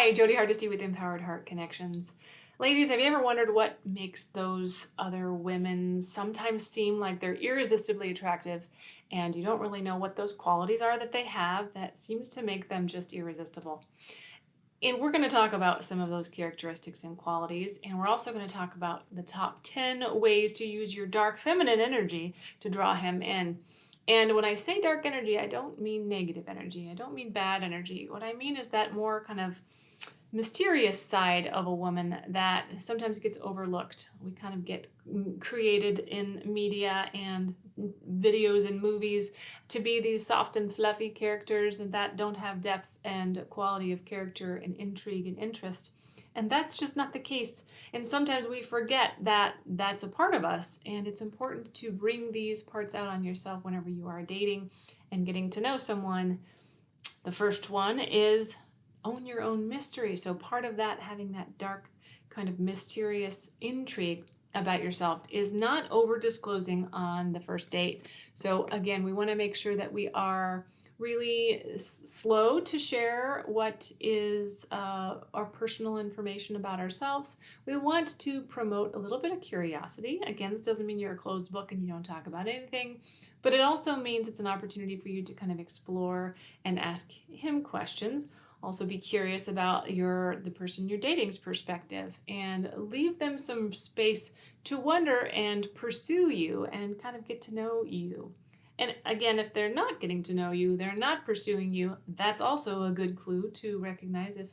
Hi, Jodi Hardesty with Empowered Heart Connections. Ladies, have you ever wondered what makes those other women sometimes seem like they're irresistibly attractive and you don't really know what those qualities are that they have that seems to make them just irresistible? And we're going to talk about some of those characteristics and qualities, and we're also going to talk about the top 10 ways to use your dark feminine energy to draw him in. And when I say dark energy, I don't mean negative energy. I don't mean bad energy. What I mean is that more kind of mysterious side of a woman that sometimes gets overlooked. We kind of get created in media and videos and movies to be these soft and fluffy characters and that don't have depth and quality of character and intrigue and interest. And that's just not the case. And sometimes we forget that that's a part of us, and it's important to bring these parts out on yourself whenever you are dating and getting to know someone. The first one is own your own mystery. So part of that, having that dark kind of mysterious intrigue about yourself, is not over disclosing on the first date. So again, we want to make sure that we are really slow to share what is our personal information about ourselves. We want to promote a little bit of curiosity. Again, this doesn't mean you're a closed book and you don't talk about anything, but it also means it's an opportunity for you to kind of explore and ask him questions. Also be curious about the person you're dating's perspective and leave them some space to wonder and pursue you and kind of get to know you. And again, if they're not getting to know you, they're not pursuing you, that's also a good clue to recognize if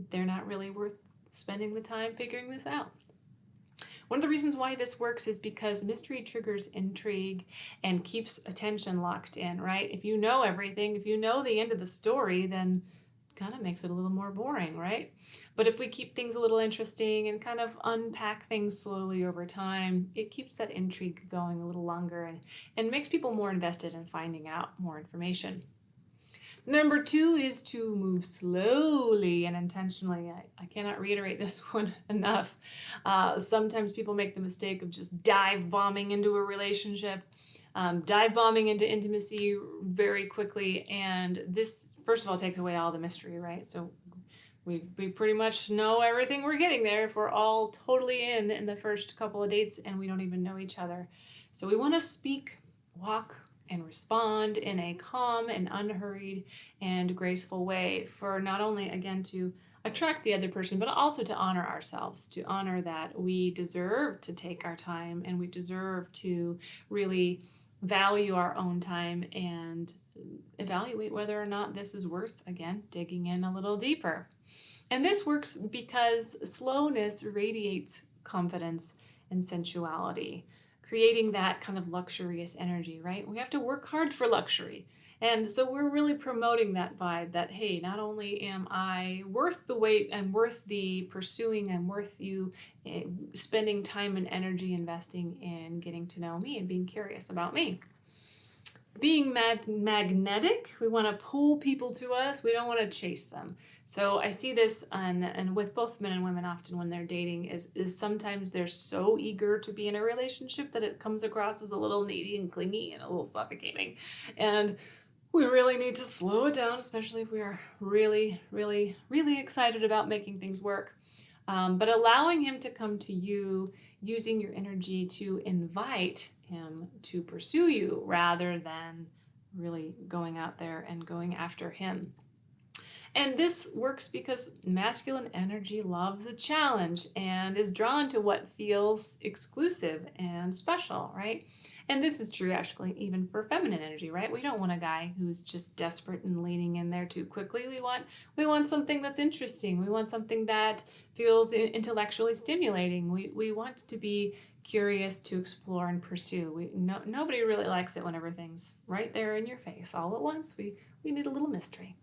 they're not really worth spending the time figuring this out. One of the reasons why this works is because mystery triggers intrigue and keeps attention locked in, right? If you know everything, if you know the end of the story, then kind of makes it a little more boring, right? But if we keep things a little interesting and kind of unpack things slowly over time, it keeps that intrigue going a little longer and makes people more invested in finding out more information. Number 2 is to move slowly and intentionally. I cannot reiterate this one enough. Sometimes people make the mistake of just dive bombing into a relationship, dive bombing into intimacy very quickly, and this, first of all, takes away all the mystery, right? So we pretty much know everything we're getting there if we're all totally in the first couple of dates and we don't even know each other. So we want to speak, walk, and respond in a calm and unhurried and graceful way for not only, again, to attract the other person, but also to honor ourselves, to honor that we deserve to take our time and we deserve to really value our own time and evaluate whether or not this is worth, again, digging in a little deeper. And this works because slowness radiates confidence and sensuality, creating that kind of luxurious energy, right? We have to work hard for luxury. And so we're really promoting that vibe that, hey, not only am I worth the wait, I'm worth the pursuing, I'm worth you spending time and energy investing in getting to know me and being curious about me. Being magnetic, we want to pull people to us. We don't want to chase them. So I see this and with both men and women often when they're dating is sometimes they're so eager to be in a relationship that it comes across as a little needy and clingy and a little suffocating. And we really need to slow it down, especially if we are really, really, really excited about making things work. But allowing him to come to you, using your energy to invite him to pursue you rather than really going out there and going after him. And this works because masculine energy loves a challenge and is drawn to what feels exclusive and special, right? And this is true actually even for feminine energy, right? We don't want a guy who's just desperate and leaning in there too quickly. We want something that's interesting. We want something that feels intellectually stimulating. We want to be curious to explore and pursue. Nobody really likes it when everything's right there in your face all at once. We need a little mystery.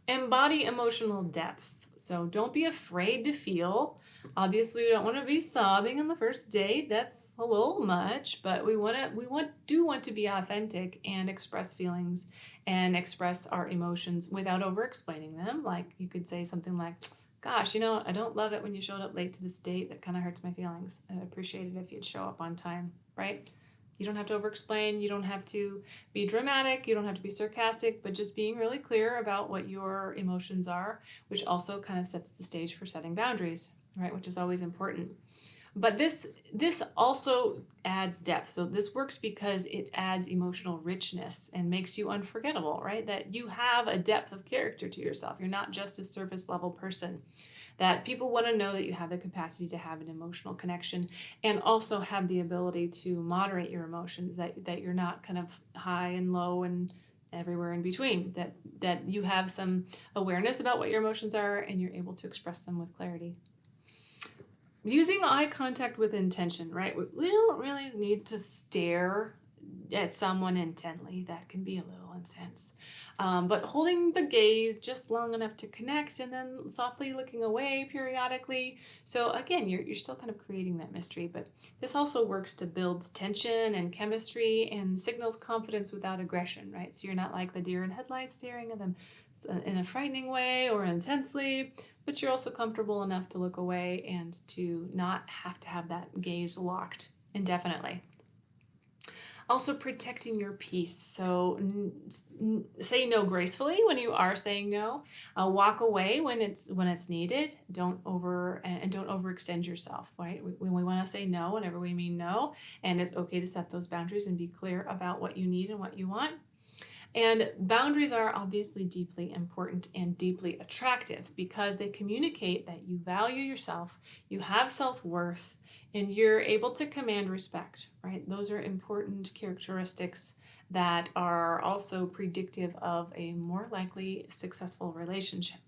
Embody emotional depth. So don't be afraid to feel. Obviously, we don't want to be sobbing on the first date. That's a little much, but we do want to be authentic and express feelings and express our emotions without over-explaining them. Like you could say something like, gosh, I don't love it when you showed up late to this date. That kind of hurts my feelings. I'd appreciate it if you'd show up on time, right? You don't have to over-explain. You don't have to be dramatic. You don't have to be sarcastic, but just being really clear about what your emotions are, which also kind of sets the stage for setting boundaries, right? Which is always important. But this also adds depth. So this works because it adds emotional richness and makes you unforgettable, right? That you have a depth of character to yourself. You're not just a surface level person. That people want to know that you have the capacity to have an emotional connection and also have the ability to moderate your emotions, that you're not kind of high and low and everywhere in between, that you have some awareness about what your emotions are and you're able to express them with clarity. Using eye contact with intention, right? We don't really need to stare at someone intently. That can be a little intense. But holding the gaze just long enough to connect and then softly looking away periodically. So again, you're still kind of creating that mystery, but this also works to build tension and chemistry and signals confidence without aggression, right? So you're not like the deer in headlights staring at them in a frightening way or intensely, but you're also comfortable enough to look away and to not have to have that gaze locked indefinitely. Also protecting your peace. So say no gracefully when you are saying no. Walk away when it's needed. Don't overextend yourself. Right? When we want to say no, whenever we mean no, and it's okay to set those boundaries and be clear about what you need and what you want. And boundaries are obviously deeply important and deeply attractive because they communicate that you value yourself, you have self-worth, and you're able to command respect, right? Those are important characteristics that are also predictive of a more likely successful relationship.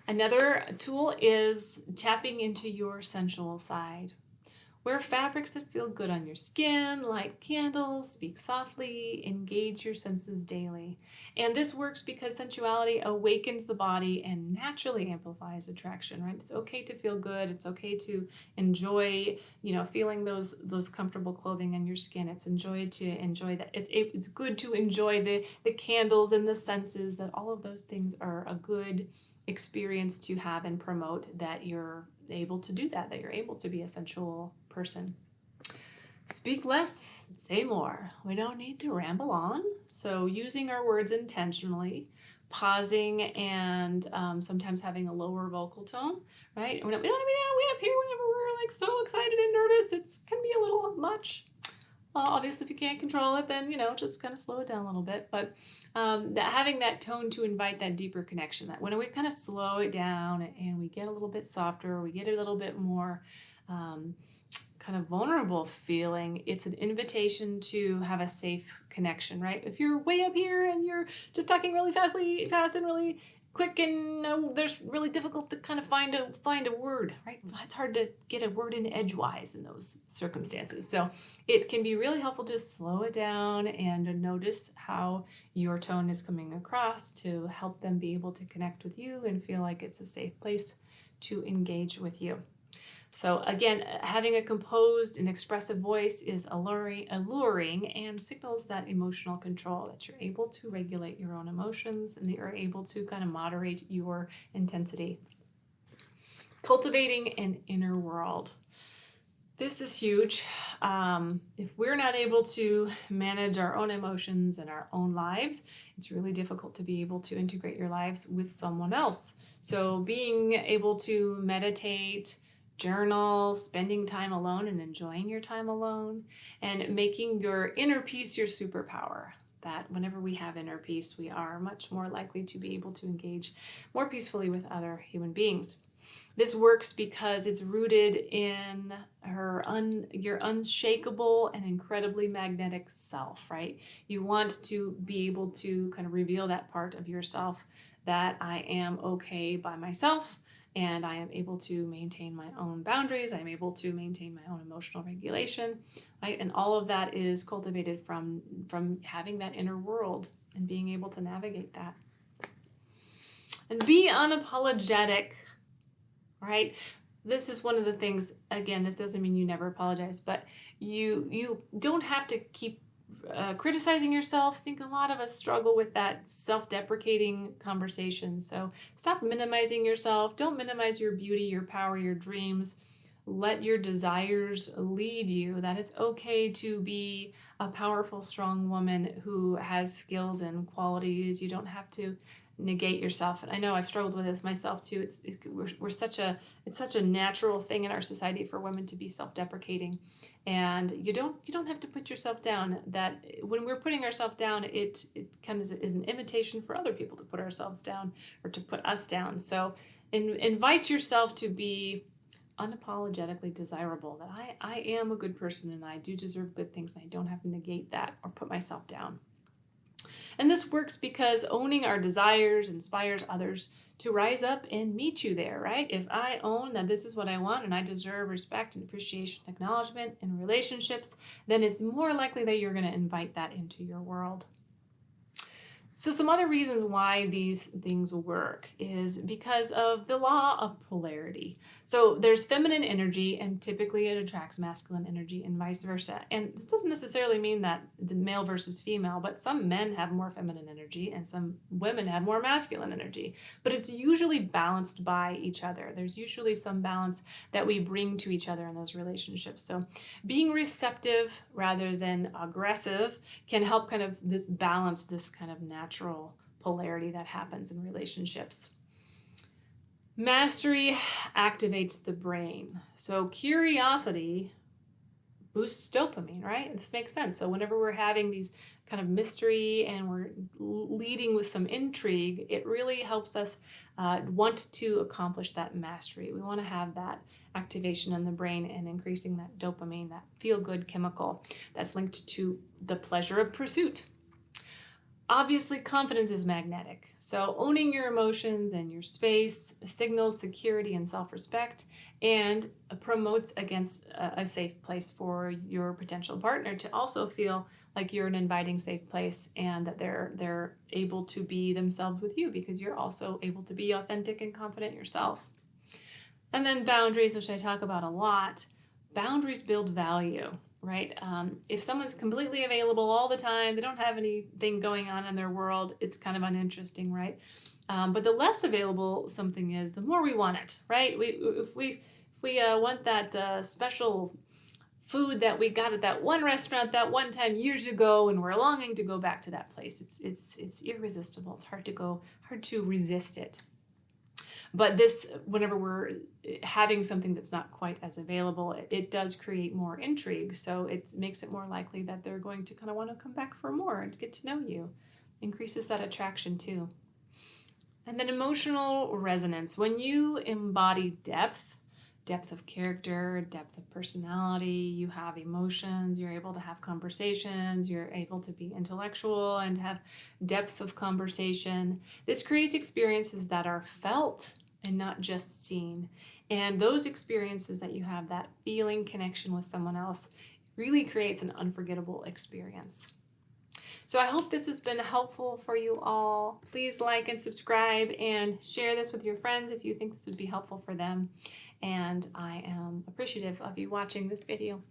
Another tool is tapping into your sensual side. Wear fabrics that feel good on your skin, light candles, speak softly, engage your senses daily. And this works because sensuality awakens the body and naturally amplifies attraction, right? It's okay to feel good. It's okay to enjoy, feeling those comfortable clothing on your skin. It's enjoy that. It's good to enjoy the candles and the senses, that all of those things are a good experience to have and promote, that you're able to do that you're able to be a sensual person. Speak less, say more. We don't need to ramble on. So using our words intentionally, pausing, and sometimes having a lower vocal tone, right? We don't need to be way up here whenever we're like so excited and nervous. It can be a little much. Obviously, if you can't control it, then, just kind of slow it down a little bit. But having that tone to invite that deeper connection, that when we kind of slow it down and we get a little bit softer, we get a little bit more kind of vulnerable feeling, it's an invitation to have a safe connection, right? If you're way up here and you're just talking really fast and really quick, and there's really difficult to kind of find a word, right? It's hard to get a word in edgewise in those circumstances. So it can be really helpful to slow it down and notice how your tone is coming across to help them be able to connect with you and feel like it's a safe place to engage with you. So again, having a composed and expressive voice is alluring and signals that emotional control, that you're able to regulate your own emotions and that you're able to kind of moderate your intensity. Cultivating an inner world. This is huge. If we're not able to manage our own emotions and our own lives, it's really difficult to be able to integrate your lives with someone else. So being able to meditate, journal, spending time alone and enjoying your time alone, and making your inner peace your superpower. That whenever we have inner peace, we are much more likely to be able to engage more peacefully with other human beings. This works because it's rooted in your unshakable and incredibly magnetic self, right? You want to be able to kind of reveal that part of yourself, that I am okay by myself, and I am able to maintain my own boundaries. I'm able to maintain my own emotional regulation, right? And all of that is cultivated from having that inner world and being able to navigate that. And be unapologetic, right? This is one of the things, again, this doesn't mean you never apologize, but you don't have to keep criticizing yourself. I think a lot of us struggle with that self-deprecating conversation. So stop minimizing yourself. Don't minimize your beauty, your power, your dreams. let your desires lead you, that it's okay to be a powerful, strong woman who has skills and qualities. You don't have to negate yourself. And I know I've struggled with this myself too. It's such a natural thing in our society for women to be self-deprecating, and you don't have to put yourself down. That when we're putting ourselves down, it kind of is an invitation for other people to put ourselves down or to put us down. So invite yourself to be unapologetically desirable, that I am a good person and I do deserve good things, and I don't have to negate that or put myself down. And this works because owning our desires inspires others to rise up and meet you there, right? If I own that this is what I want and I deserve respect and appreciation, acknowledgement in relationships, then it's more likely that you're going to invite that into your world. So some other reasons why these things work is because of the law of polarity. So there's feminine energy, and typically it attracts masculine energy, and vice versa. And this doesn't necessarily mean that the male versus female, but some men have more feminine energy and some women have more masculine energy. But it's usually balanced by each other. There's usually some balance that we bring to each other in those relationships. So being receptive rather than aggressive can help kind of this balance this kind of natural polarity that happens in relationships. Mastery activates the brain. So curiosity boosts dopamine, right? This makes sense. So whenever we're having these kind of mystery and we're leading with some intrigue, it really helps us want to accomplish that mastery. We want to have that activation in the brain and increasing that dopamine, that feel-good chemical that's linked to the pleasure of pursuit. Obviously, confidence is magnetic. So owning your emotions and your space signals security and self-respect, and promotes against a safe place for your potential partner to also feel like you're an inviting, safe place, and that they're able to be themselves with you because you're also able to be authentic and confident yourself. And then boundaries, which I talk about a lot. Boundaries build value, right? If someone's completely available all the time, they don't have anything going on in their world, it's kind of uninteresting, right? But the less available something is, the more we want it, right? If we want that special food that we got at that one restaurant that one time years ago, and we're longing to go back to that place, it's irresistible. It's hard to resist it. But this, whenever we're having something that's not quite as available, it does create more intrigue. So it makes it more likely that they're going to kind of want to come back for more and get to know you. Increases that attraction too. And then emotional resonance. When you embody depth of character, depth of personality, you have emotions, you're able to have conversations, you're able to be intellectual and have depth of conversation. This creates experiences that are felt and not just seen. And those experiences that you have, that feeling connection with someone else, really creates an unforgettable experience. So I hope this has been helpful for you all. Please like and subscribe and share this with your friends if you think this would be helpful for them. And I am appreciative of you watching this video.